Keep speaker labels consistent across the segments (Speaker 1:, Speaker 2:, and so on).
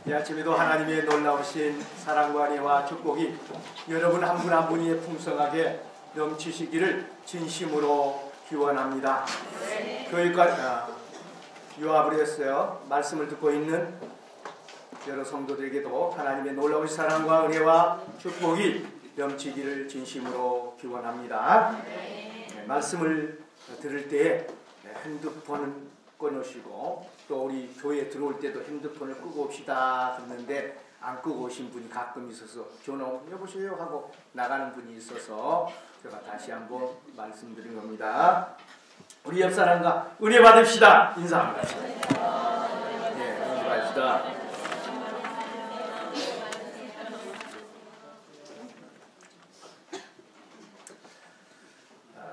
Speaker 1: 이 아침에도 하나님의 놀라우신 사랑과 은혜와 축복이 여러분 한 분 한 분이 풍성하게 넘치시기를 진심으로 기원합니다. 교회가 유압을 했어요. 말씀을 듣고 있는 여러 성도들에게도 하나님의 놀라우신 사랑과 은혜와 축복이 넘치기를 진심으로 기원합니다. 말씀을 들을 때에 핸드폰은 꺼놓으시고 또 우리 교회에 들어올 때도 핸드폰을 끄고 옵시다 했는데 안 끄고 오신 분이 가끔 있어서 전화 여보세요 하고 나가는 분이 있어서 제가 다시 한번 말씀드린 겁니다. 우리 옆 사람과 은혜 받읍시다. 인사 한번 합시다. 네, 은혜 받읍시다.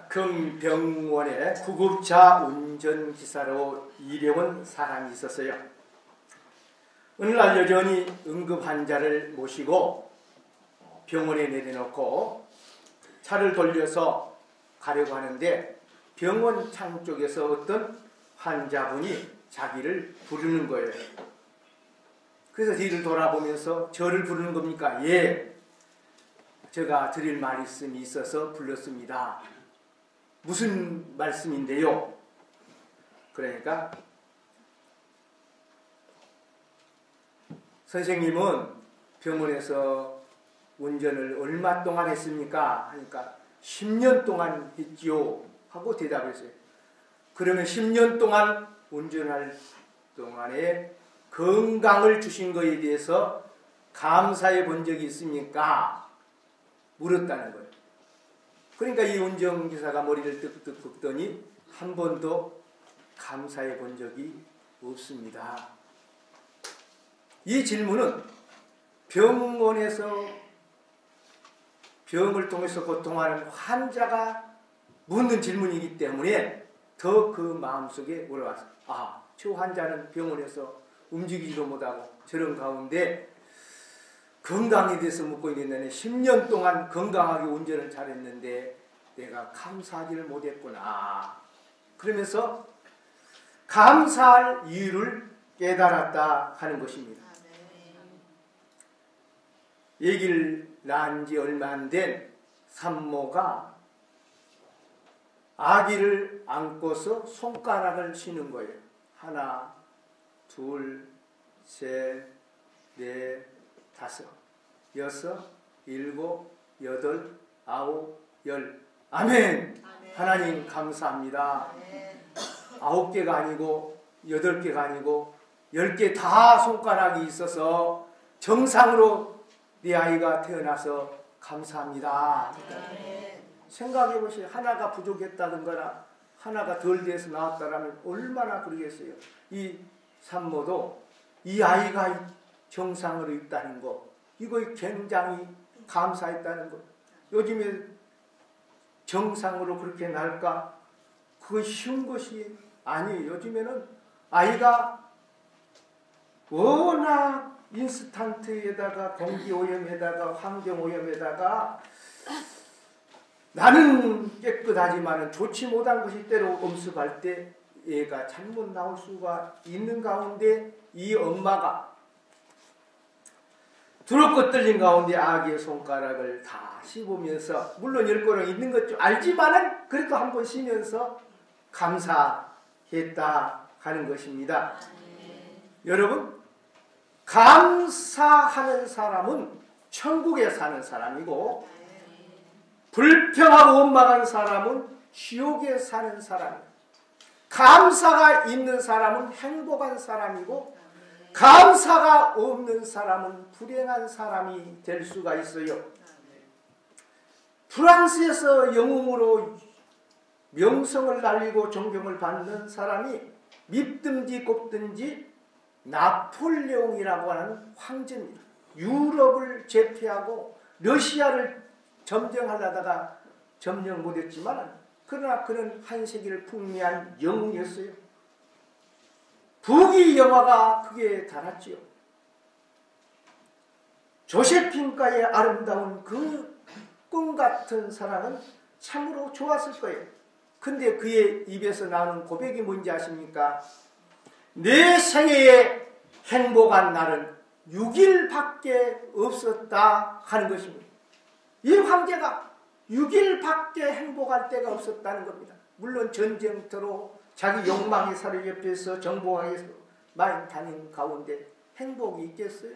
Speaker 1: 금병원에 구급차 운전기사로 일해온 사람이 있었어요. 어느 날 여전히 응급 환자를 모시고 병원에 내려놓고 차를 돌려서 가려고 하는데 병원 창 쪽에서 어떤 환자분이 자기를 부르는 거예요. 그래서 뒤를 돌아보면서 저를 부르는 겁니까? 예, 제가 드릴 말씀이 있어서 불렀습니다. 무슨 말씀인데요? 그러니까 선생님은 병원에서 운전을 얼마 동안 했습니까? 하니까 10년 동안 했지요 하고 대답했어요. 그러면 10년 동안 운전할 동안에 건강을 주신 것에 대해서 감사해 본 적이 있습니까? 물었다는 거예요. 그러니까 이 운전기사가 머리를 뜩뜩 긋더니 한 번도 감사해 본 적이 없습니다. 이 질문은 병원에서 병을 통해서 고통하는 환자가 묻는 질문이기 때문에 더 그 마음속에 올라왔어요. 아, 저 환자는 병원에서 움직이지도 못하고 저런 가운데 건강에 대해서 묻고 있는데 10년 동안 건강하게 운전을 잘했는데 내가 감사하지를 못했구나. 그러면서 감사할 이유를 깨달았다 하는 것입니다. 얘기를 낳은 지 얼마 안 된 산모가 아기를 안고서 손가락을 쉬는 거예요. 하나, 둘, 셋, 넷, 다섯, 여섯, 일곱, 여덟, 아홉, 열. 아멘. 하나님 감사합니다. 9개가 아니고 8개가 아니고 10개 다 손가락이 있어서 정상으로 네 아이가 태어나서 감사합니다. 생각해 보세요. 하나가 부족했다든가 하나가 덜 돼서 나왔다라면 얼마나 그러겠어요. 이 산모도 이 아이가 정상으로 있다는 거, 이거 굉장히 감사했다는 거. 요즘에 정상으로 그렇게 날까? 그거 쉬운 것이 아니에요. 요즘에는 아이가 워낙 인스턴트에다가 공기오염에다가 환경오염에다가 나는 깨끗하지만 좋지 못한 것이 때로 엄습할 때 애가 잘못 나올 수가 있는 가운데 이 엄마가 두렵고 떨린 가운데 아기의 손가락을 다 씹으면서 물론 열거랑 있는 것 좀 알지만은 그래도 한번 쉬면서 감사했다 하는 것입니다. 여러분, 감사하는 사람은 천국에 사는 사람이고 불평하고 원망한 사람은 지옥에 사는 사람이에요. 감사가 있는 사람은 행복한 사람이고 감사가 없는 사람은 불행한 사람이 될 수가 있어요. 프랑스에서 영웅으로 명성을 날리고 존경을 받는 사람이 밉든지 곱든지 나폴레옹이라고 하는 황제입니다. 유럽을 제패하고 러시아를 점령하려다가 점령 못했지만 그러나 그는 한 세기를 풍미한 영웅이었어요. 부귀 영화가 그게 달았지요. 조세핀과의 아름다운 그 꿈같은 사랑은 참으로 좋았을 거예요. 근데 그의 입에서 나오는 고백이 뭔지 아십니까? 내 생애의 행복한 날은 6일밖에 없었다 하는 것입니다. 이 황제가 6일밖에 행복할 때가 없었다는 겁니다. 물론 전쟁터로 자기 욕망의 살을 옆에서 정복하기 위해서 많이 다닌 가운데 행복이 있겠어요?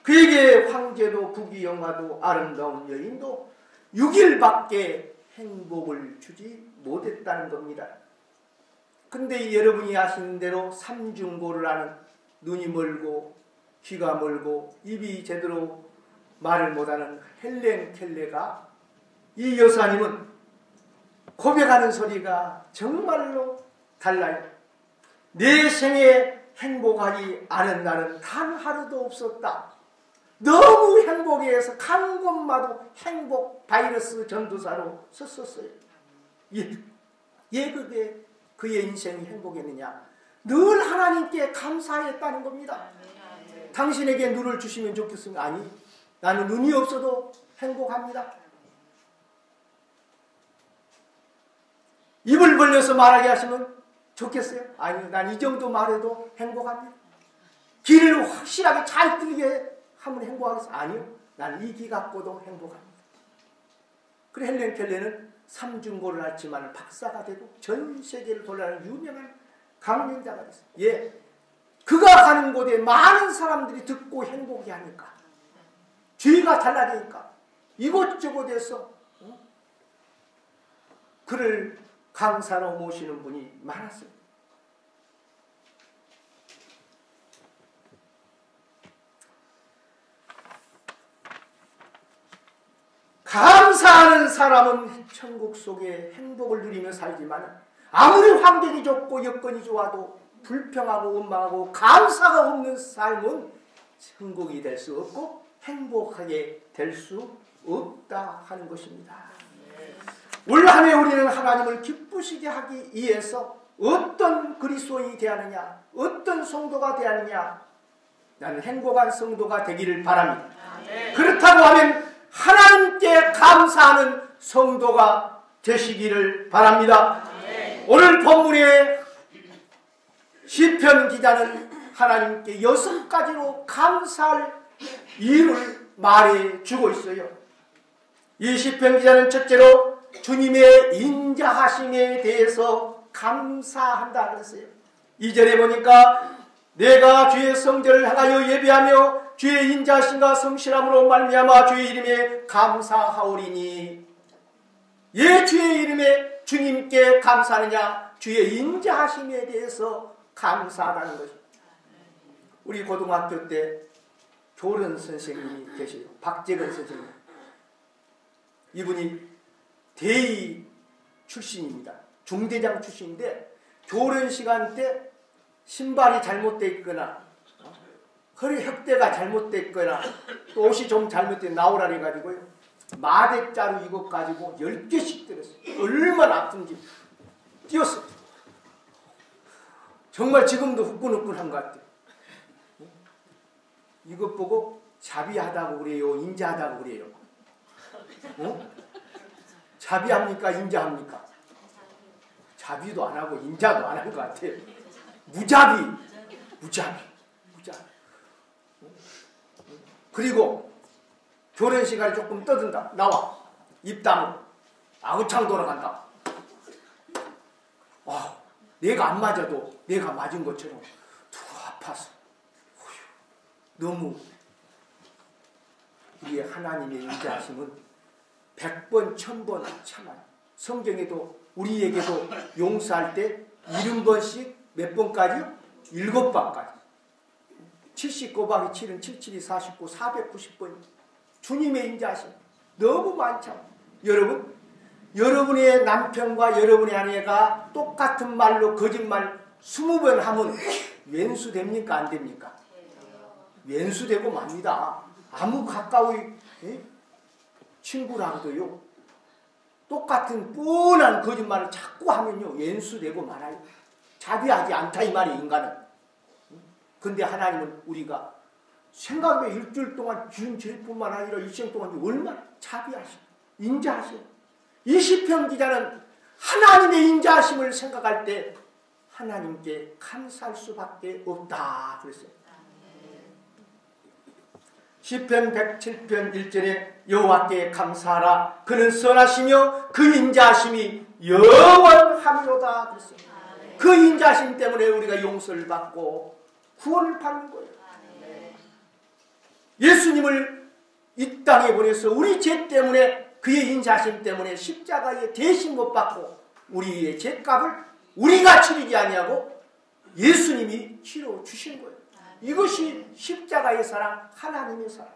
Speaker 1: 그에게 황제도 부귀영화도 아름다운 여인도 6일밖에 행복을 주지 못했다는 겁니다. 근데 여러분이 아시는 대로 삼중고를 하는 눈이 멀고 귀가 멀고 입이 제대로 말을 못하는 헬렌 켈레가 이 여사님은 고백하는 소리가 정말로 달라요. 내 생에 행복하지 않은 날은 단 하루도 없었다. 너무 행복해서 간 곳마다 행복 바이러스 전도사로 썼었어요. 그게 그의 인생이 행복했느냐? 늘 하나님께 감사했다는 겁니다. 당신에게 눈을 주시면 좋겠습니다. 아니, 나는 눈이 없어도 행복합니다. 입을 벌려서 말하게 하시면 좋겠어요? 아니, 난 이 정도 말해도 행복합니다. 귀를 확실하게 잘 들리게 하면 행복하겠어요? 아니요, 난 이 귀 갖고도 행복합니다. 그래 헬렌 켈레는 삼중고를 했지만 박사가 되고 전 세계를 돌아다니는 유명한 강연자가 됐어요. 예, 그가 가는 곳에 많은 사람들이 듣고 행복해 하니까, 주의가 달라지니까 이곳저곳에서 그를 강사로 모시는 분이 많았어요. 감사하는 사람은 천국 속에 행복을 누리며 살지만 아무리 환경이 좋고 여건이 좋아도 불평하고 원망하고 감사가 없는 삶은 천국이 될 수 없고 행복하게 될 수 없다 하는 것입니다. 올 한 해 우리는 하나님을 기쁘시게 하기 위해서 어떤 그리스도인이 되었느냐, 어떤 성도가 되었느냐, 나는 행복한 성도가 되기를 바랍니다. 그렇다고 하면 하나님께 감사하는 성도가 되시기를 바랍니다. 오늘 본문의 시편 기자는 하나님께 6가지로 감사할 이유를 말해주고 있어요. 이 시편 기자는 첫째로 주님의 인자하심에 대해서 감사한다 그랬어요. 2절에 보니까 내가 주의 성전을 향하여 예배하며 주의 인자하심과 성실함으로 말미암아 주의 이름에 감사하오리니. 예, 주의 이름에 주님께 감사하느냐? 주의 인자하심에 대해서 감사하다는 것입니다. 우리 고등학교 때 조련 선생님이 계세요. 박재근 선생님. 이분이 대위 출신입니다. 중대장 출신인데 조련 시간 때 신발이 잘못되어 있거나 허리 혁대가 잘못되어 있거나 또 옷이 좀 잘못되어 나오라 해가지고요. 마대자루 이것 가지고 10개씩 들었어요. 얼마나 아픈지 뛰었어요. 정말 지금도 후끈후끈한 것 같아요. 이것 보고 자비하다고 그래요? 인자하다고 그래요? 자비합니까? 인자합니까? 자비도 안 하고 인자도 안 한 것 같아요. 무자비. 그리고 교련 시간에 조금 떠든다. 나와. 입 다물어. 아우창 돌아간다. 내가 안 맞아도 내가 맞은 것처럼 툭 아파서. 너무 우리의 하나님의 인자하심은 100번, 1000번 참아요. 성경에도 우리에게도 용서할 때 70번씩 몇 번까지요? 7번까지. 70 곱하기 7은 77이 49, 490번. 주님의 인자하심 너무 많죠. 여러분, 여러분의 남편과 여러분의 아내가 똑같은 말로 거짓말 20번 하면 왼수됩니까? 안 됩니까? 왼수되고 맙니다. 아무 가까운 친구라도요. 똑같은 뻔한 거짓말을 자꾸 하면요. 왼수되고 말아요. 자비하지 않다 이 말이에요. 인간은. 근데 하나님은 우리가 생각에 일주일 동안 주인 죄뿐만 아니라 일생 동안 얼마나 자비하시고 인자하시고. 이 시편 기자는 하나님의 인자하심을 생각할 때 하나님께 감사할 수밖에 없다 그랬어요. 시편 107편 1절에 여호와께 감사하라. 그는 선하시며 그 인자하심이 영원하리로다 그랬어요. 그 인자하심 때문에 우리가 용서를 받고 구원을 받는 거예요. 예수님을 이 땅에 보내서 우리 죄 때문에, 그의 인자하심 때문에 십자가에 대신 못 받고 우리의 죄값을 우리가 치르지 아니하고 예수님이 치러 주신 거예요. 이것이 십자가의 사랑, 하나님의 사랑.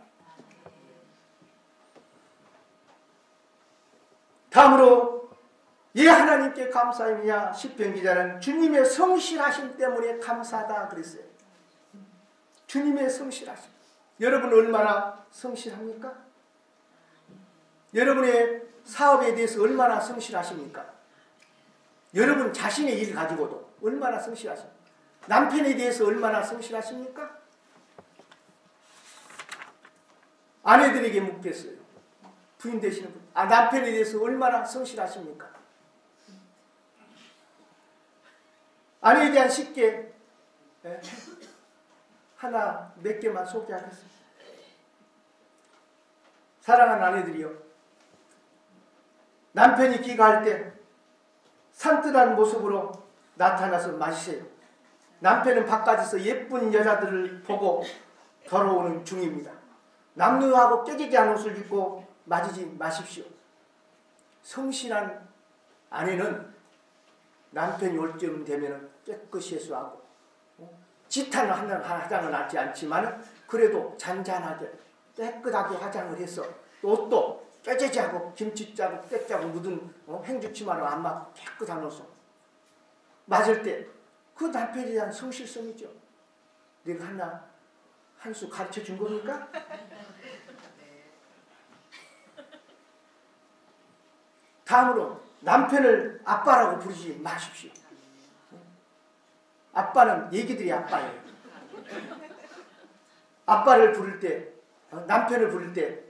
Speaker 1: 다음으로 예 하나님께 감사하느냐, 시편 기자는 주님의 성실하심 때문에 감사하다 그랬어요. 주님의 성실하심. 여러분 얼마나 성실합니까? 여러분의 사업에 대해서 얼마나 성실하십니까? 여러분 자신의 일 가지고도 얼마나 성실하십니까? 남편에 대해서 얼마나 성실하십니까? 아내들에게 묻겠어요. 부인 되시는 분. 남편에 대해서 얼마나 성실하십니까? 아내에 대한 쉽게 하나 몇 개만 소개하겠습니다. 사랑하는 아내들이요, 남편이 귀가할 때 산뜻한 모습으로 나타나서 마시세요. 남편은 바깥에서 예쁜 여자들을 보고 걸어오는 중입니다. 남루하고 깨지지않은 옷을 입고 맞이지 마십시오. 성실한 아내는 남편이 올 쯤 되면 깨끗이 해수하고 짓하는 화장은 하지 않지만 그래도 잔잔하게 깨끗하게 화장을 해서 옷도 깨지지하고 김치자국 때자국 묻은 행주치마로 안 맞고 깨끗한 옷을 맞을 때 그 남편에 대한 성실성이죠. 내가 한 수 가르쳐 준 겁니까? 다음으로 남편을 아빠라고 부르지 마십시오. 아빠는 얘기들이 아빠예요. 아빠를 부를 때, 남편을 부를 때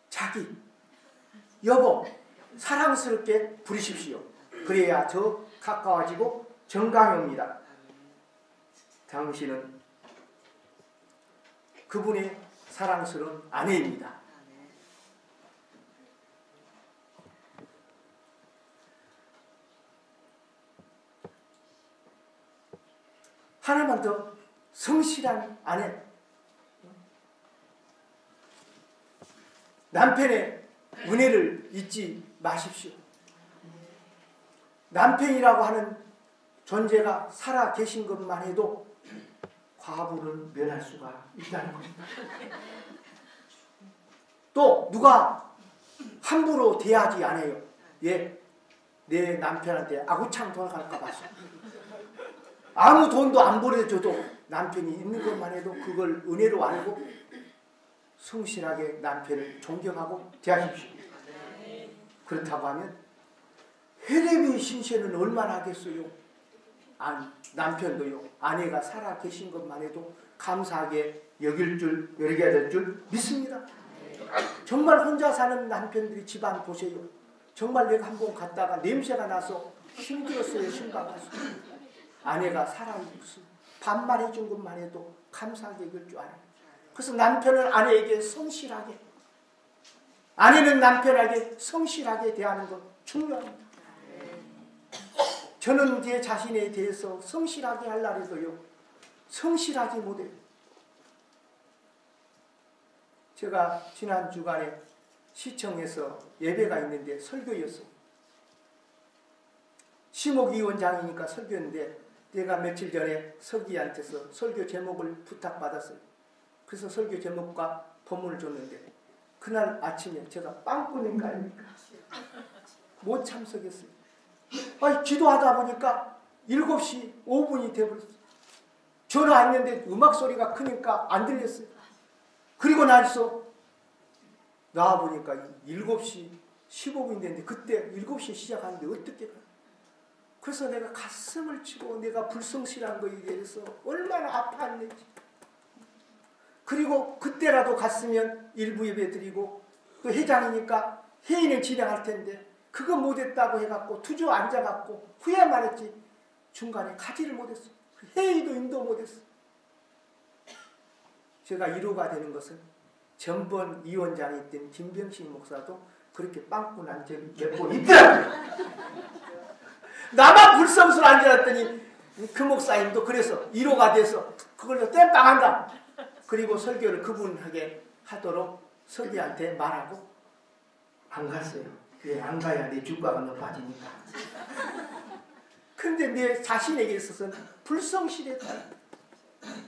Speaker 1: 자기, 여보, 사랑스럽게 부르십시오. 그래야 더 가까워지고 정감이 옵니다. 당신은 그분의 사랑스러운 아내입니다. 하나만 더, 성실한 아내. 남편의 은혜를 잊지 마십시오. 남편이라고 하는 존재가 살아 계신 것만 해도 과부를 면할 수가 있다는 겁니다. 또 누가 함부로 대하지 않아요. 예, 내 남편한테 아구창 돌아갈까 봐서. 아무 돈도 안 보내줘도 남편이 있는 것만 해도 그걸 은혜로 알고 성실하게 남편을 존경하고 대하십시오. 그렇다고 하면 헬레비 신세는 얼마나 하겠어요? 남편도요, 아내가 살아 계신 것만 해도 감사하게 여겨야 될 줄 믿습니다. 정말 혼자 사는 남편들이 집안 보세요. 정말 내가 한번 갔다가 냄새가 나서 힘들었어요. 신방가서. 아내가 살아있어 반말 해준 것만 해도 감사하게 여길 줄 알아요. 그래서 남편은 아내에게 성실하게, 아내는 남편에게 성실하게 대하는 것 중요합니다. 저는 제 자신에 대해서 성실하게 하려고 해도요, 성실하지 못해요. 제가 지난 주간에 시청에서 예배가 있는데 설교였어요. 심옥위원장이니까 설교였는데 내가 며칠 전에 서기한테서 설교 제목을 부탁받았어요. 그래서 설교 제목과 본문을 줬는데 그날 아침에 제가 빵꾸낸 거 아닙니까? 못 참석했어요. 기도하다 보니까 7시 5분이 돼버렸어요. 전화했는데 음악 소리가 크니까 안 들렸어요. 그리고 나서 나와보니까 7시 15분이 됐는데 그때 7시에 시작하는데 어떻게 가요? 그래서 내가 가슴을 치고 내가 불성실한 거에 대해서 얼마나 아팠는지. 그리고 그때라도 갔으면 일부 예배 드리고 또 회장이니까 회의는 진행할 텐데 그거 못했다고 해갖고 투주 앉아갖고 후회만 했지 중간에 가지를 못했어. 회의도 인도 못했어. 제가 1호가 되는 것은 전번 위원장이 있던 김병식 목사도 그렇게 빵꾸 난 적이 몇 번 있더라고요. 나만 불성수로 앉아놨더니 그 목사님도 그래서 1호가 돼서 그걸로 땜빵한다. 그리고 설교를 그분에게 하도록 설교한테 말하고 안 갔어요. 왜 안 가야 내 주가가 높아지니까. 근데 내 자신에게 있어서는 불성실했다.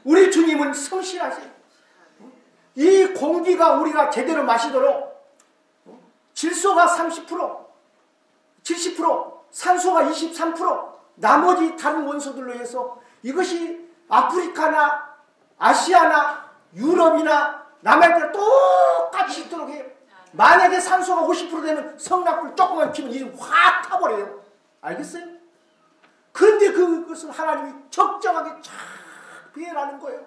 Speaker 1: 우리 주님은 성실하세요. 이 공기가 우리가 제대로 마시도록 질소가 30%, 70%, 산소가 23%, 나머지 다른 원소들로 해서 이것이 아프리카나 아시아나 유럽이나 남아있거나 똑같이 있도록 해요. 만약에 산소가 50% 되면 성낙불 조금만 피면 이제 확 타버려요. 알겠어요? 그런데 그것을 하나님이 적정하게 쫙 배라는 거예요.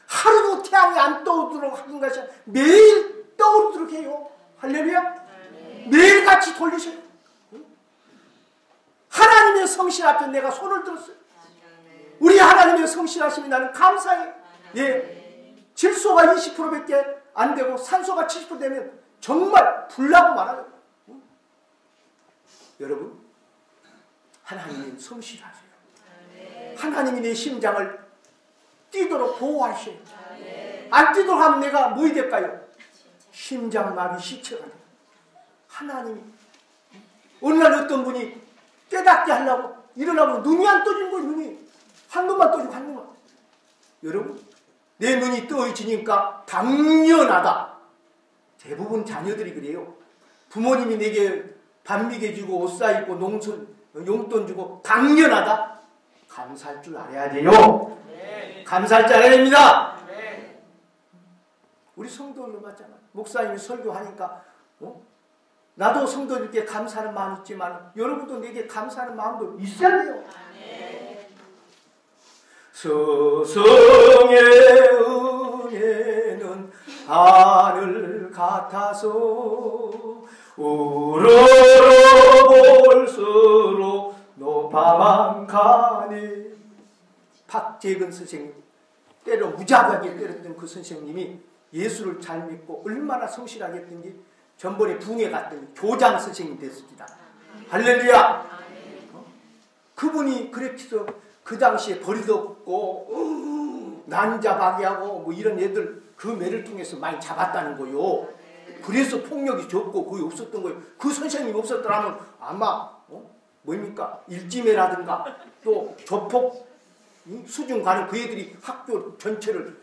Speaker 1: 하루도 태양이 안 떠오르도록 하는 것이 매일 떠오르도록 해요. 할렐루야. 매일같이 돌리셔요. 하나님의 성실 앞에 내가 손을 들었어요. 우리 하나님의 성실하심이 나는 감사해요. 예. 질소가 20%밖에 안 되고 산소가 70% 되면 정말 불나고 말아요. 여러분, 하나님은 성실하세요. 하나님이 내 심장을 뛰도록 보호하셔요. 안 뛰도록 하면 내가 뭐이 될까요? 심장마비 시체가 돼요. 하나님이 어느 날 어떤 분이 깨닫게 하려고 일어나면 눈이 안 떠지는 거예요. 눈이 한 눈만 떠지고 한 눈만. 여러분, 내 눈이 떠지니까 당연하다. 대부분 자녀들이 그래요. 부모님이 내게 밥 먹여주고 옷 사입고 농촌 용돈 주고 당연하다. 감사할 줄 알아야 돼요. 감사할 줄 알아야 됩니다. 우리 성도들로 맞잖아. 목사님이 설교하니까 나도 성도들께 감사하는 마음이 있지만 여러분도 내게 감사하는 마음도 있어야 돼요. 스승의 은혜는 하늘 같아서 우러볼수록 높아만 가네. 박재근 선생님, 때로 무자비하게 때렸던 그 선생님이 예수를 잘 믿고 얼마나 성실하게 했던지 전번에 붕에 갔더니 교장 선생님 됐습니다. 할렐루야. 그분이 그래서 그 당시에 버리없고 난잡하게하고 뭐 이런 애들 그 매를 통해서 많이 잡았다는 거요. 그래서 폭력이 적고 거의 없었던 거예요. 그 선생님이 없었더라면 아마 뭡니까 일지매라든가 또 조폭 수중 가는 그 애들이 학교 전체를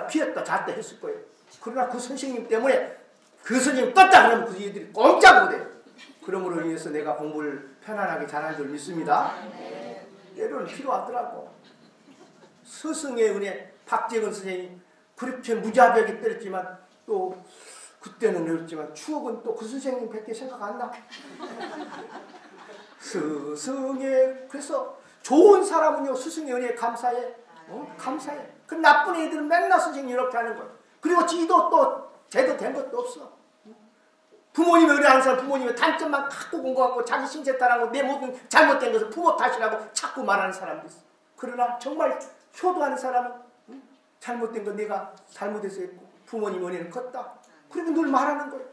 Speaker 1: 피했다 잤다 했을 거예요. 그러나 그 선생님 때문에 그 선생님 떴다 그러면 그 애들이 꼼짝 못해요. 그러므로 인해서 내가 공부를 편안하게 잘한 줄 믿습니다. 때로는 필요하더라고. 스승의 은혜, 박재근 선생님 그렇게 무자비하게 때렸지만 또 그때는 어렸지만 추억은 또 그 선생님 밖에 생각 안 나. 스승의 그래서 좋은 사람은요 스승의 은혜에 감사해. 감사해. 그 나쁜 애들은 맨날 선생님 이렇게 하는 거예요. 그리고 지도 또 제대로 된 것도 없어. 부모님의 은혜하는 사람 부모님의 단점만 갖고 공부하고 자기 신세 따라하고 내 모든 잘못된 것을 부모 탓이라고 자꾸 말하는 사람도 있어. 그러나 정말 효도하는 사람은 잘못된 거 내가 잘못해서 했고 부모님 은혜는 컸다. 그리고 늘 말하는 거예요.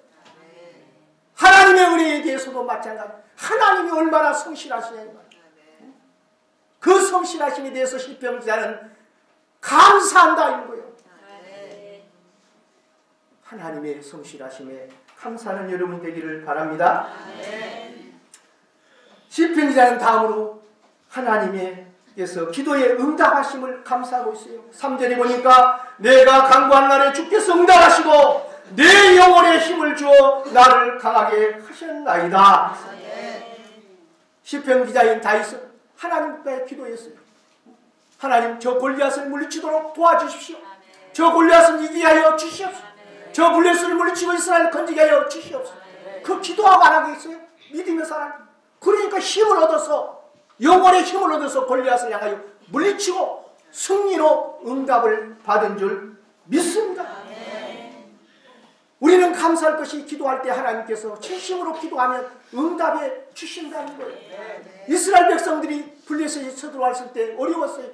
Speaker 1: 하나님의 은혜에 대해서도 마찬가지. 하나님이 얼마나 성실하시냐 이 말이에요. 그 성실하심에 대해서 시편 기자는 감사한다 이런 거예요. 하나님의 성실하심에 감사하는 여러분 되기를 바랍니다. 시편 기자는 다음으로 하나님께서 기도에 응답하심을 감사하고 있어요. 3절에 보니까 내가 간구한 날에 주께서 응답하시고 내 영혼에 힘을 주어 나를 강하게 하셨나이다. 시편 기자인 다윗은 하나님께 기도했어요. 하나님 저 골리앗을 물리치도록 도와주십시오. 저 골리앗을 이기게 하여 주시옵소서. 저 블레셋을 물리치고 이스라엘을 건지게 하여 주시옵소서. 그 기도하고 안 하겠어요? 믿음의 사람. 그러니까 힘을 얻어서 영혼의 힘을 얻어서 골리앗을 향하여 물리치고 승리로 응답을 받은 줄 믿습니다. 우리는 감사할 것이 기도할 때 하나님께서 진심으로 기도하면 응답해 주신다는 거예요. 이스라엘 백성들이 블레셋에 쳐들어왔을 때 어려웠어요.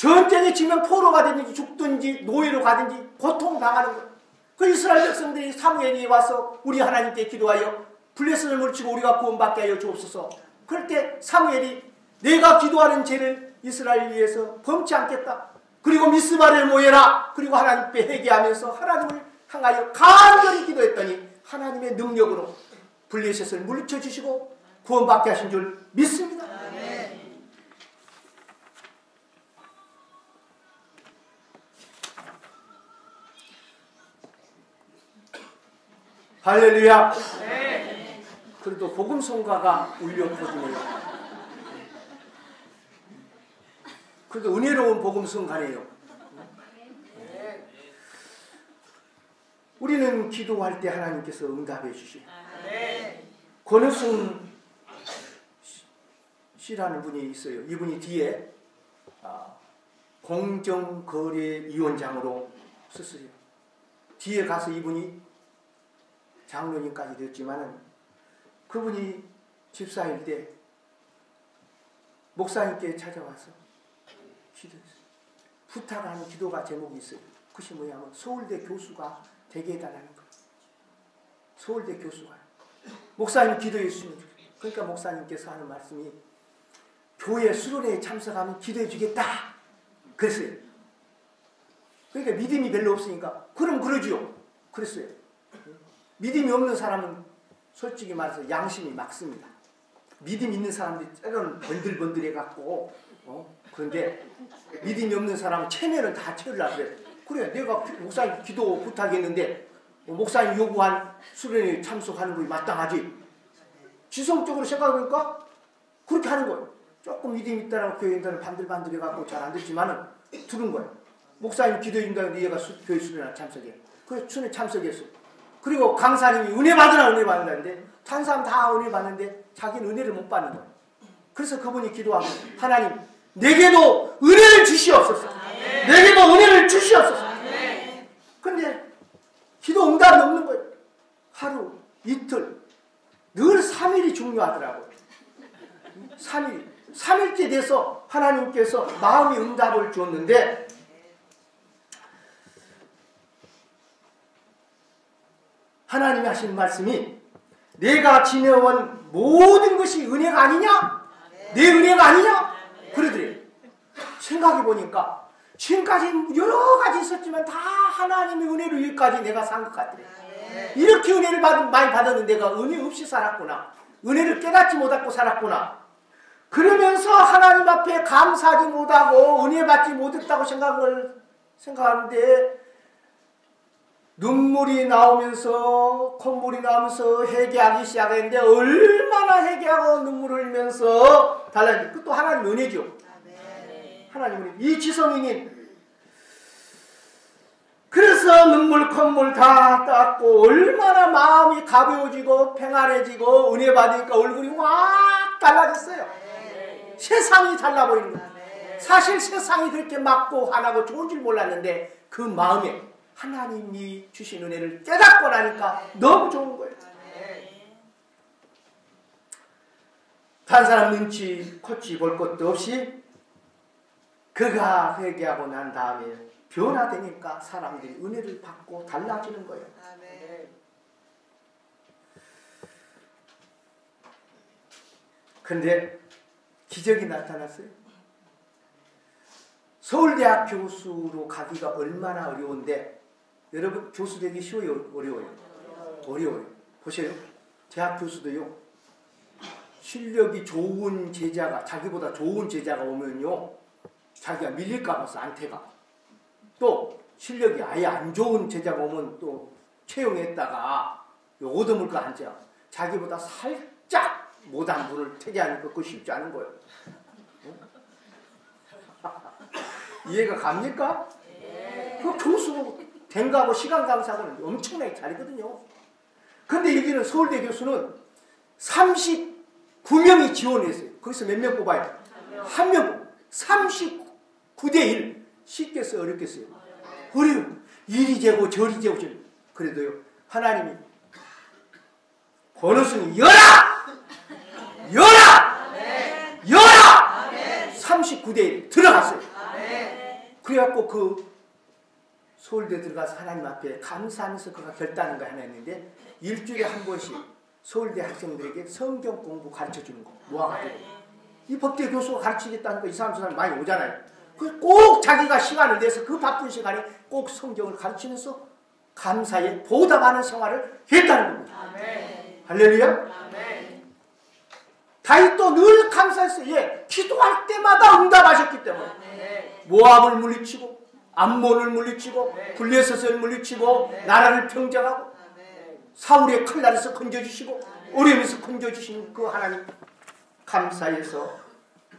Speaker 1: 전쟁에 지면 포로 가든지 죽든지 노예로 가든지 고통당하는 거예요. 그 이스라엘 백성들이 사무엘이 와서 우리 하나님께 기도하여 블레셋을 물리치고 우리가 구원받게 하여 주옵소서. 그럴 때 사무엘이 내가 기도하는 죄를 이스라엘 위해서 범치 않겠다. 그리고 미스바를 모여라. 그리고 하나님께 회개하면서 하나님을 향하여 간절히 기도했더니 하나님의 능력으로 블레셋을 물리쳐 주시고 구원받게 하신 줄 믿습니다. 할렐루야. 그래도 복음성가가 울려 퍼지네요. 그래도 은혜로운 복음성가네요. 우리는 기도할 때 하나님께서 응답해 주시고 권우승 씨라는 분이 있어요. 이분이 뒤에 공정거래위원장으로 썼어요. 뒤에 가서 이분이 장로님까지 됐지만은 그분이 집사일 때 목사님께 찾아와서 기도했어요. 부탁하는 기도가 제목이 있어요. 그것이 뭐냐면 서울대 교수가 되게 해달라는 거예요. 서울대 교수가. 목사님 기도해 주시면 좋겠어요. 그러니까 목사님께서 하는 말씀이 교회 수련회에 참석하면 기도해 주겠다. 그랬어요. 그러니까 믿음이 별로 없으니까 그럼 그러지요. 그랬어요. 믿음이 없는 사람은 솔직히 말해서 양심이 막습니다. 믿음 있는 사람들이 때로는 번들번들해갖고 그런데 믿음이 없는 사람은 체면을 다 채우려고 그래. 그래 내가 목사님 기도 부탁했는데 목사님 요구한 수련회에 참석하는 것이 마땅하지. 지성적으로 생각해보니까 그렇게 하는 거예요. 조금 믿음이 있다라고 교회인들은 반들반들해갖고 잘 안 듣지만은 들은 거예요. 목사님 기도해 준다는데 얘가 교회 수련회 참석해. 그래서 수련회 참석했어. 그리고 강사님이 은혜 받으라 은혜 받는다는데 다른 사람 다 은혜 받는데 자기는 은혜를 못 받는 거예요. 그래서 그분이 기도하고 하나님 내게도 은혜를 주시옵소서. 내게도 은혜를 주시옵소서. 근데 기도 응답이 없는 거예요. 하루 이틀 늘 3일이 중요하더라고요. 3일째 돼서 하나님께서 마음의 응답을 주었는데 하나님이 하신 말씀이 내가 지내온 모든 것이 은혜가 아니냐? 내 은혜가 아니냐? 그러더래요. 생각해보니까 지금까지 여러 가지 있었지만 다 하나님의 은혜로 여기까지 내가 산 것 같더래요. 이렇게 은혜를 많이 받았는데 내가 은혜 없이 살았구나. 은혜를 깨닫지 못하고 살았구나. 그러면서 하나님 앞에 감사하지 못하고 은혜 받지 못했다고 생각하는데 눈물이 나오면서 콧물이 나오면서 회개하기 시작했는데 얼마나 회개하고 눈물을 흘리면서 달라진 그것도 하나님 은혜죠. 하나님 은혜. 이 지성이님 그래서 눈물 콧물 다 닦고 얼마나 마음이 가벼워지고 평안해지고 은혜 받으니까 얼굴이 확 달라졌어요. 세상이 달라 보이는 거예요. 사실 세상이 그렇게 맑고 환하고 좋은 줄 몰랐는데 그 마음에 하나님이 주신 은혜를 깨닫고 나니까 너무 좋은 거예요. 다른 사람 눈치 코치 볼 것도 없이 그가 회개하고 난 다음에 변화되니까 사람들이 은혜를 받고 달라지는 거예요. 그런데 기적이 나타났어요. 서울대학 교수로 가기가 얼마나 어려운데 여러분 교수 되기 쉬워요? 어려워요? 어려워요. 보세요. 대학 교수도요. 실력이 좋은 제자가 자기보다 좋은 제자가 오면요. 자기가 밀릴까 봐서 안 태가. 또 실력이 아예 안 좋은 제자가 오면 또 채용했다가 얻어물 거 앉아. 자기보다 살짝 못한 분을 퇴계하니까 그거 쉽지 않은 거예요. 이해가 갑니까? 그 교수 된가하고 시간 강사하고는 엄청나게 다르거든요. 근데 여기는 서울대 교수는 39명이 지원했어요. 거기서 몇 명 뽑아요? 한 명. 39대 1. 쉽겠어요? 어렵겠어요? 어려워요. 이리 재고 저리 재고 그래도요. 하나님이 권우승이 열아! 열아! 열아! 39대 1 들어갔어요. 그래갖고 그 서울대 들어가서 하나님 앞에 감사하면서 그가 결단한 거 하나 있는데 일주일에 한 번씩 서울대 학생들에게 성경 공부 가르쳐주는 거 모아가지고 이 법대 교수가 가르치겠다는 거 이 사람 저 사람 많이 오잖아요. 꼭 자기가 시간을 내서 그 바쁜 시간에 꼭 성경을 가르치면서 감사에 보답하는 생활을 했다는 겁니다. 아멘. 할렐루야. 아멘. 다윗도 늘 감사했어요. 예, 기도할 때마다 응답하셨기 때문에 아멘. 모압을 물리치고 암몬을 물리치고 아멘. 블레셋을 물리치고 아멘. 나라를 평정하고 아멘. 사울의 칼날에서 건져주시고 어려움에서 건져주신 그 하나님 감사해서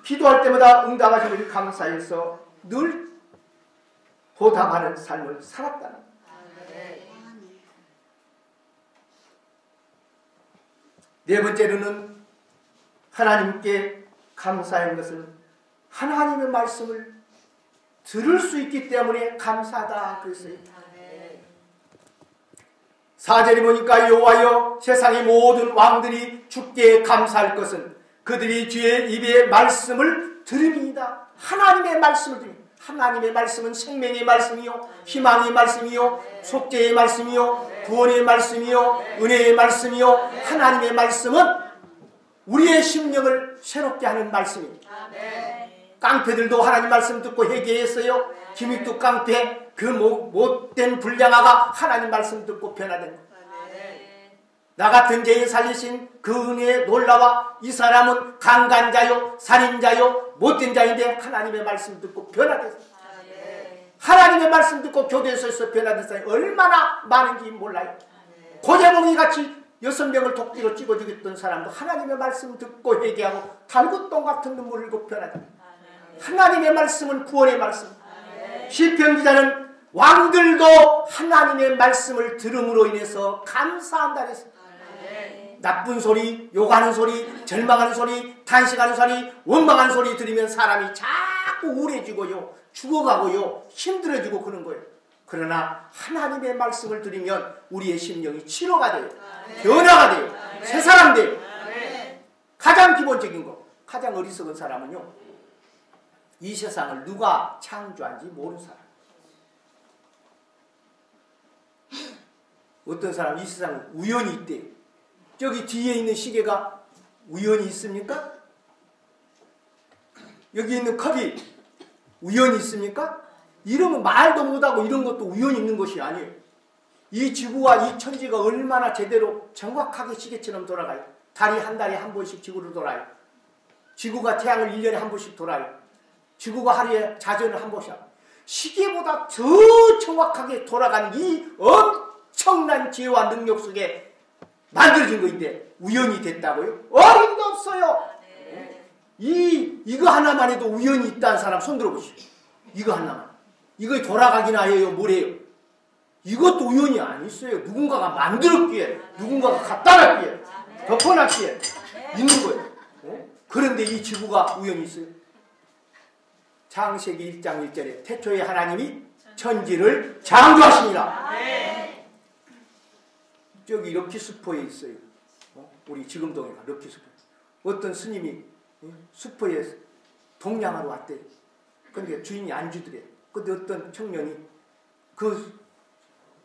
Speaker 1: 기도할 때마다 응답하시는 감사해서 늘 보답하는 삶을 살았다는 거예요. 네 번째로는 하나님께 감사한 것은 하나님의 말씀을 들을 수 있기 때문에 감사하다 그랬어요. 4절에 보니까 여호와여 세상의 모든 왕들이 주께 감사할 것은 그들이 주의 입의 말씀을 들음이다. 하나님의 말씀을 들음이다. 하나님의 말씀은 생명의 말씀이요 희망의 말씀이요 속죄의 말씀이요 구원의 말씀이요 은혜의 말씀이요 하나님의 말씀은 우리의 심령을 새롭게 하는 말씀입니다. 깡패들도 하나님 말씀 듣고 회개했어요. 김익두 깡패 그 못된 불량아가 하나님 말씀 듣고 변화된 것. 나 같은 죄인 살리신 그 은혜에 놀라와 이 사람은 강간자요 살인자요 못된 자인데 하나님의 말씀 듣고 변화됐어요. 하나님의 말씀 듣고 교대에서 변화된 사람이 얼마나 많은지 몰라요. 고재봉이 같이 6명을 독기로 찍어 죽였던 사람도 하나님의 말씀 듣고 회개하고 달구똥 같은 눈물을 흘리고 변화됩니다. 하나님의 말씀은 구원의 말씀. 시편 기자는 왕들도 하나님의 말씀을 들음으로 인해서 감사한다 그랬어요. 나쁜 소리, 욕하는 소리, 절망하는 소리, 탄식하는 소리, 원망하는 소리 들으면 사람이 자꾸 우울해지고요, 죽어가고요, 힘들어지고 그런 거예요. 그러나 하나님의 말씀을 들으면 우리의 심령이 치료가 돼요. 변화가 돼요. 새 사람 돼요. 가장 기본적인 거, 가장 어리석은 사람은요, 이 세상을 누가 창조한지 모르는 사람. 어떤 사람 이 세상에 우연히 있대요. 저기 뒤에 있는 시계가 우연히 있습니까? 여기 있는 컵이 우연히 있습니까? 이러면 말도 못하고 이런 것도 우연히 있는 것이 아니에요. 이 지구와 이 천지가 얼마나 제대로 정확하게 시계처럼 돌아가요. 달이 한 달에 한 번씩 지구를 돌아요. 지구가 태양을 1년에 한 번씩 돌아요. 지구가 하루에 자전을 한 번씩 하고. 시계보다 더 정확하게 돌아가는 이 엄청난 지혜와 능력 속에 만들어진 거인데 우연이 됐다고요? 어림도 없어요. 이거 하나만 해도 우연이 있다는 사람 손 들어보시오. 이거 하나만. 이거 돌아가기나 해요? 뭐래요? 이것도 우연이 아니었어요. 누군가가 만들었기에, 누군가가 갖다 놨기에, 덮어놨기에 있는 거예요. 그런데 이 지구가 우연히 있어요. 창세기 1장 1절에 태초에 하나님이 천지를 창조하시니라. 저기 럭키수퍼에 있어요. 우리 지금동에가 럭키수퍼. 어떤 스님이 수퍼에 동냥하러 왔대요. 근데 주인이 안 주더래요. 근데 어떤 청년이 그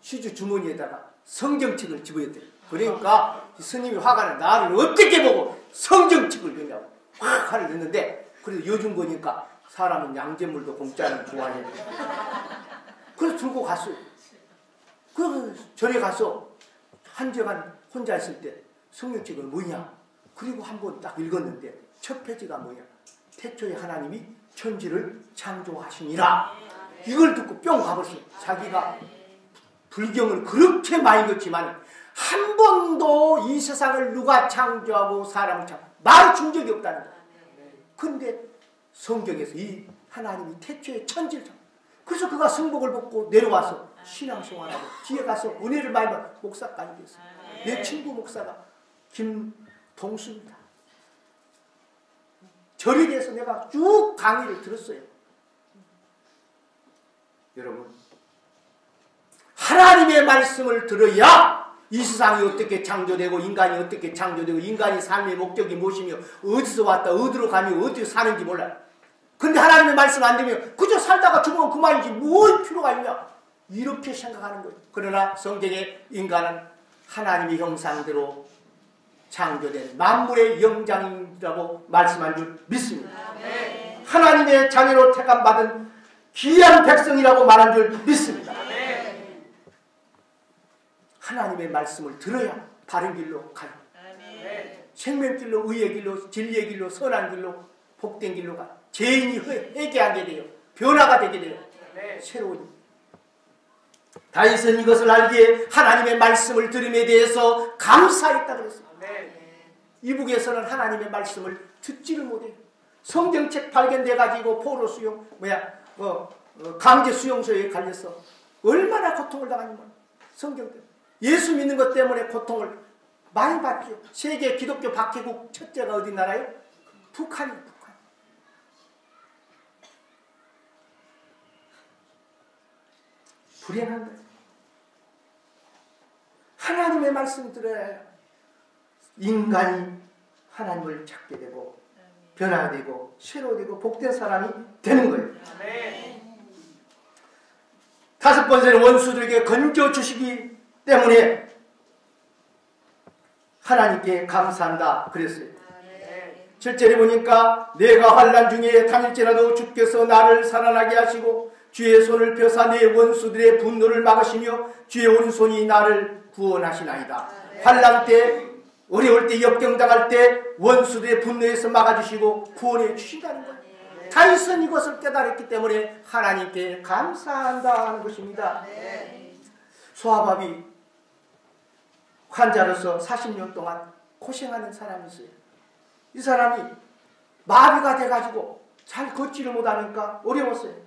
Speaker 1: 시주 주머니에다가 성경책을 집어였대요. 그러니까 스님이 화가 나. 나를 어떻게 보고 성경책을 넣냐고 확 화를 냈는데, 그래도 요즘 보니까 사람은 양잿물도 공짜를 좋아해요. 그래서 들고 갔어요. 그 절에 가서 한 시간 혼자 있을 때 성경책을 뭐냐? 그리고 한번 딱 읽었는데 첫 페이지가 뭐냐? 태초에 하나님이 천지를 창조하시니라. 이걸 듣고 뿅 가버렸어요. 자기가 불경을 그렇게 많이 읽었지만 한 번도 이 세상을 누가 창조하고 사람을 말해준 적이 없다는 거예요. 그런데 성경에서 이 하나님이 태초에 천지를 창조. 그래서 그가 성복을 벗고 내려와서 신앙생활하고 뒤에 가서 은혜를 많이 받아 목사까지 됐어요. 내 친구 목사가 김동수입니다. 절에 대해서 내가 쭉 강의를 들었어요. 여러분, 하나님의 말씀을 들어야 이 세상이 어떻게 창조되고 인간이 어떻게 창조되고 인간의 삶의 목적이 무엇이며 어디서 왔다 어디로 가며 어떻게 사는지 몰라요. 근데 하나님의 말씀 안 되면 그저 살다가 죽으면 그만이지 뭘 필요가 있냐, 이렇게 생각하는 거예요. 그러나 성경의 인간은 하나님의 형상대로 창조된 만물의 영장이라고 말씀한 줄 믿습니다. 하나님의 자녀로 택함받은 귀한 백성이라고 말한 줄 믿습니다. 하나님의 말씀을 들어야 바른 길로 가요. 생명길로, 의의 길로, 진리의 길로, 선한 길로, 복된 길로 가요. 죄인이 회개하게 돼요. 변화가 되게 돼요. 새로운. 다윗은 이것을 알기에 하나님의 말씀을 들음에 대해서 감사했다 그랬어요. 이북에서는 하나님의 말씀을 듣지를 못해요. 성경책 발견돼가지고 포로 수용, 강제 수용소에 갈려서 얼마나 고통을 당하는가. 성경 때문에. 예수 믿는 것 때문에 고통을 많이 받죠. 세계 기독교 박해국 첫째가 어디 나라요? 북한이에요. 북한. 불행한 거예요. 하나님의 말씀 들어야 인간이 하나님을 찾게 되고 변화되고 새로되고 복된 사람이 되는 거예요. 다섯 번째는 원수들에게 건져주시기 때문에 하나님께 감사한다 그랬어요. 7절에 보니까 내가 환난 중에 당일지라도 주께서 나를 살아나게 하시고 주의 손을 펴사 내 원수들의 분노를 막으시며 주의 오른손이 나를 구원하시나이다. 환난 때, 어려울 때, 역경당할 때 원수들의 분노에서 막아주시고 구원해 주신다는 거예요. 다윗은 이것을 깨달았기 때문에 하나님께 감사한다 하는 것입니다. 소아밥이 환자로서 40년 동안 고생하는 사람이 있어요. 이 사람이 마비가 돼가지고 잘 걷지를 못하니까 어려웠어요.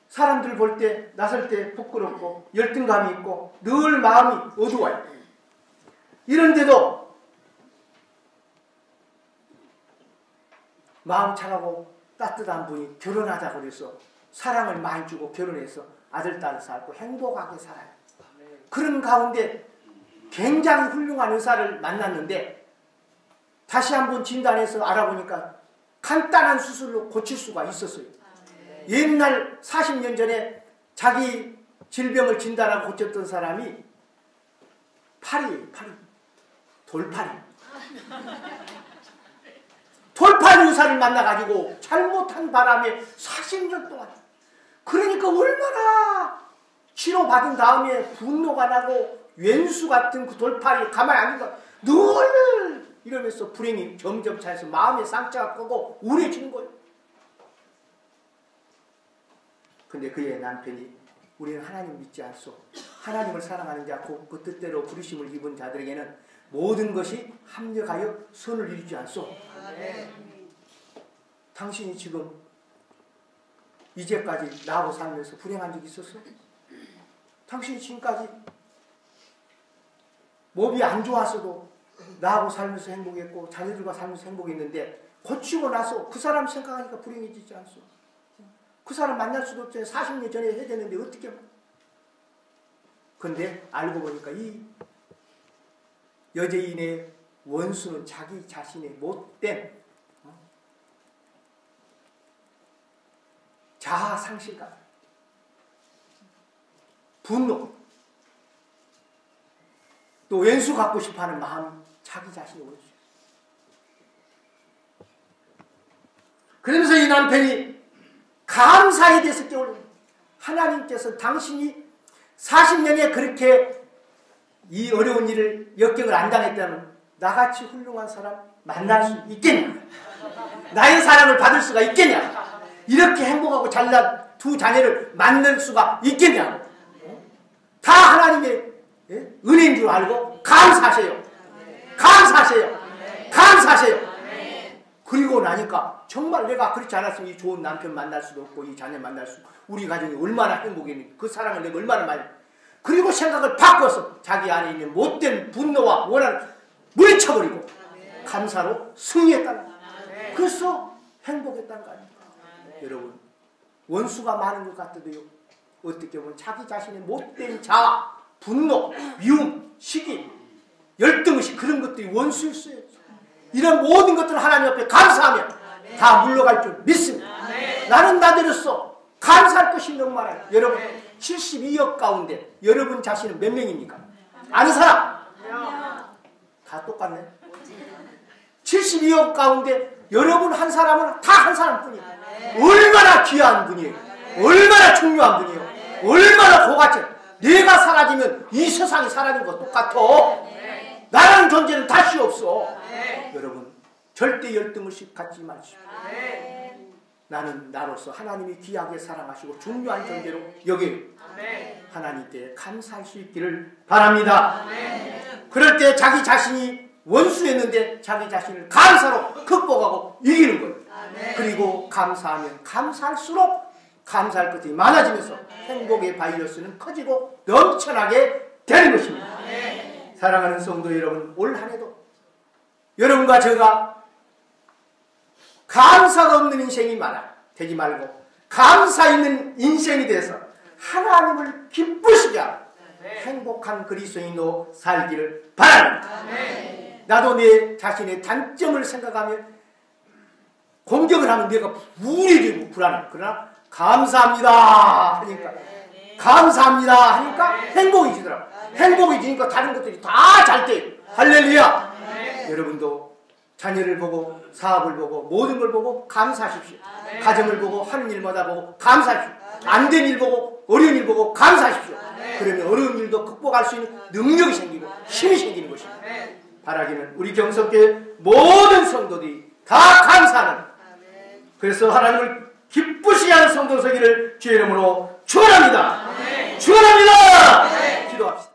Speaker 1: 사람들 볼 때, 나설 때 부끄럽고 열등감이 있고 늘 마음이 어두워요. 이런데도 마음 착하고 따뜻한 분이 결혼하자고 그래서 사랑을 많이 주고 결혼해서 아들, 딸을 낳고 행복하게 살아요. 그런 가운데 굉장히 훌륭한 의사를 만났는데 다시 한번 진단해서 알아보니까 간단한 수술로 고칠 수가 있었어요. 옛날 40년 전에 자기 질병을 진단하고 고쳤던 사람이 팔이에요. 돌팔이. 돌팔이 의사를 만나가지고 잘못한 바람에 40년 동안, 그러니까 얼마나 치료받은 다음에 분노가 나고 왼수 같은 그 돌팔이 가만히 안 있는 거 늘 이러면서 불행이 점점 차서 마음의 상처가 크고 우울해지는 거예요. 근데 그의 남편이 우리는 하나님 믿지 않소. 하나님을 사랑하는 자, 그 뜻대로 부르심을 입은 자들에게는 모든 것이 합력하여 선을 이루지 않소. 당신이 지금 이제까지 나하고 살면서 불행한 적이 있었어? 당신이 지금까지 몸이 안 좋았어도 나하고 살면서 행복했고 자녀들과 살면서 행복했는데 고치고 나서 그 사람 생각하니까 불행해지지 않소? 그 사람 만날 수도 없잖아요. 40년 전에 해졌는데 어떻게. 근데 알고 보니까 이 여죄인의 원수는 자기 자신의 못된 자아 상실감, 분노, 또 왼수 갖고 싶어하는 마음, 자기 자신의 원수. 그러면서 이 남편이 감사에 대해서 깨우는, 하나님께서 당신이 40년에 그렇게 이 어려운 일을 역경을 안 당했다면 나같이 훌륭한 사람 만날 수 있겠냐? 나의 사랑을 받을 수가 있겠냐? 이렇게 행복하고 잘난 두 자녀를 만날 수가 있겠냐? 다 하나님의 은혜인 줄 알고 감사하세요. 감사하세요. 감사하세요. 그리고 나니까 정말 내가 그렇지 않았으면 이 좋은 남편 만날 수도 없고 이 자녀 만날 수, 우리 가정이 얼마나 행복했는지, 그 사랑을 내가 얼마나 많이. 그리고 생각을 바꿔서 자기 안에 있는 못된 분노와 원한을 물리쳐버리고 감사로 승리했다는 거예요. 그래서 행복했다는 거 아닙니까? 여러분, 원수가 많은 것 같아도요, 어떻게 보면 자기 자신의 못된 자아, 분노, 미움, 시기, 열등의식, 그런 것들이 원수일 수 있어요. 이런 모든 것들을 하나님 앞에 감사하면 다 물러갈 줄 믿습니다. 나는 나대로서 감사할 것이 너무 많아요. 여러분 72억 가운데 여러분 자신은 몇 명입니까? 아는 사람? 다 똑같네. 72억 가운데 여러분 한 사람은 다 한 사람뿐이에요. 얼마나 귀한 분이에요. 얼마나 중요한 분이에요. 얼마나 고가치. 내가 사라지면 이 세상이 사라진 거 똑같아. 나라는 존재는 다시 없어. 여러분 절대 열등을 갖지 마십시오. 나는 나로서 하나님이 귀하게 사랑하시고 중요한 존재로 여기 하나님께 감사할 수 있기를 바랍니다. 그럴 때 자기 자신이 원수였는데 자기 자신을 감사로 극복하고 이기는 거예요. 그리고 감사하면 감사할수록 감사할 것들이 많아지면서 행복의 바이러스는 커지고 넘쳐나게 되는 것입니다. 사랑하는 성도 여러분, 올 한 해도 여러분과 제가 감사가 없는 인생이 되지 말고 감사 있는 인생이 돼서 하나님을 기쁘시게 하고 행복한 그리스도인으로 살기를 바랍니다. 나도 내 자신의 단점을 생각하며 공격을 하면 내가 우울해지고 불안해. 그러나 감사합니다 하니까 감사합니다 하니까 행복해지더라고. 행복해지니까 다른 것들이 다 잘 돼요. 할렐루야. 여러분도 자녀를 보고 사업을 보고 모든 걸 보고 감사하십시오. 가정을 보고 하는 일마다 보고 감사하십시오. 안 된 일 보고 어려운 일 보고 감사하십시오. 그러면 어려운 일도 극복할 수 있는 능력이 생기고 힘이 생기는 것입니다. 바라기는 우리 경성교회 모든 성도들이 다 감사하는, 그래서 하나님을 기쁘시게 하는 성도 되기를 주의 이름으로 축원합니다. 축원합니다. 기도합시다.